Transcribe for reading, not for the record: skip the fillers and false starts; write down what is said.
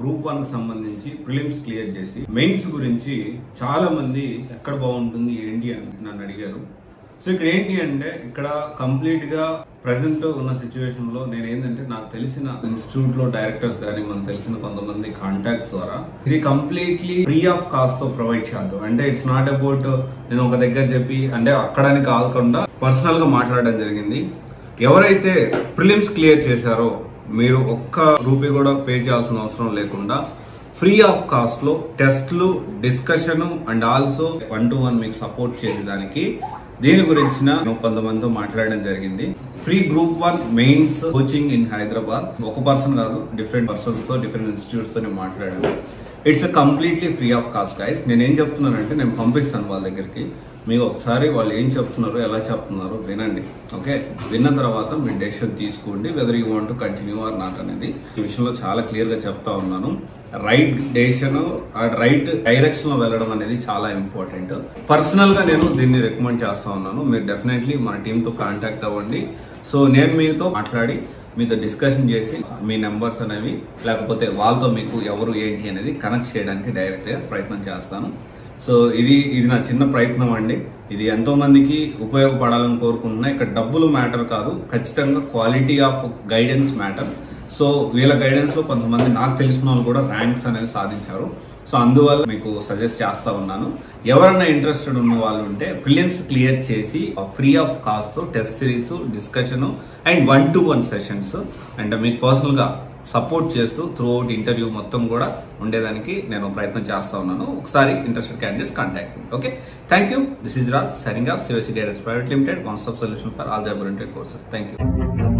Group 1 కి సంబంధించి prelims clear చేసి మెయిన్స్ గురించి చాలా మంది ఎక్కడ బాగుంటుంది ఏంటి అని నన్ను అడిగారు. సో ఇక్కడ ఏంటి అంటే ఇక్కడ కంప్లీట్ గా ప్రెసెంట్ ఉన్న సిచ్యువేషన్ లో నేను ఏంటంటే నాకు తెలిసిన ఇన్స్టిట్యూట్ లో డైరెక్టర్స్ కానీ మనకు తెలిసిన కొంతమంది కాంటాక్ట్స్ ద్వారా ఇది కంప్లీట్లీ ఫ్రీ ఆఫ్ కాస్ట్ తో ప్రొవైడ్ చేద్దాం. అంటే ఇట్స్ నాట్ అబౌట్ నేను ఒక దగ్గర చెప్పి అంటే అక్కడని కాకుండా పర్సనల్ గా మాట్లాడడం జరిగింది. ఎవరైతే ప్రిలిమ్స్ క్లియర్ చేశారో మీరు ఒక్క రూపీ కూడా పే చేయాల్సిన అవసరం లేకుండా ఫ్రీ ఆఫ్ కాస్ట్ లో టెస్ట్లు, డిస్కషన్ అండ్ ఆల్సో 1-to-1 మీకు సపోర్ట్ చేసేదానికి దీని గురించిన కొంతమందితో మాట్లాడడం జరిగింది. Free group 1 mains coaching in Hyderabad. ఒక పర్సన్ కాదు, డిఫరెంట్ పర్సన్స్ తో డిఫరెంట్ ఇన్స్టిట్యూట్స్ తో నేను మాట్లాడాను. It's completely free of cost guys. నేను ఏం చెప్తున్నానంటే నేను పంపిస్తాను వాళ్ళ దగ్గరికి. మీకు ఒకసారి వాళ్ళు ఏం చెప్తున్నారు, ఎలా చెప్తున్నారు వినండి. ఓకే, విన్న తర్వాత మీరు డెసిషన్ తీసుకోండి whether you want to continue are not అనేది. ఈ విషయంలో చాలా క్లియర్ గా చెప్తా ఉన్నాను. రైట్ డెసిషన్, రైట్ డైరెక్షన్ లో వెళ్ళడం అనేది చాలా ఇంపార్టెంట్. పర్సనల్ గా నేను దీన్ని రికమెండ్ చేస్తా ఉన్నాను. మీరు డెఫినెట్లీ మన టీమ్ తో కాంటాక్ట్ అవ్వండి. సో నేను మీతో మాట్లాడి మీతో డిస్కషన్ చేసి మీ నెంబర్స్ అనేవి లేకపోతే వాళ్ళతో మీకు ఎవరు ఏంటి అనేది కనెక్ట్ చేయడానికి డైరెక్ట్ గా ప్రయత్నం చేస్తాను. సో ఇది నా చిన్న ప్రయత్నం అండి. ఇది ఎంతో మందికి ఉపయోగపడాలని కోరుకుంటున్నా. ఇక్కడ డబ్బులు మ్యాటర్ కాదు, ఖచ్చితంగా quality of guidance matter. So వీళ్ళ గైడెన్స్ లో కొంతమంది నాకు తెలిసిన వాళ్ళు కూడా ర్యాంక్స్ అనేది సాధించారు. సో అందువల్ల మీకు సజెస్ట్ చేస్తా ఉన్నాను. ఎవరైనా ఇంట్రెస్టెడ్ ఉన్న వాళ్ళు ఉంటే ప్రిలిమ్స్ క్లియర్ చేసి free of cost test series, discussion and 1-to-1 sessions and మీకు పర్సనల్ గా సపోర్ట్ చేస్తూ త్రూ అవుట్ ఇంటర్వ్యూ మొత్తం కూడా ఉండేదానికి నేను ప్రయత్నం చేస్తా ఉన్నాను. ఒకసారి interested candidates contact me. Okay, thank you. This is Raj signing off CVC Guidance Private Limited, one stop solution for all job oriented courses. Thank you.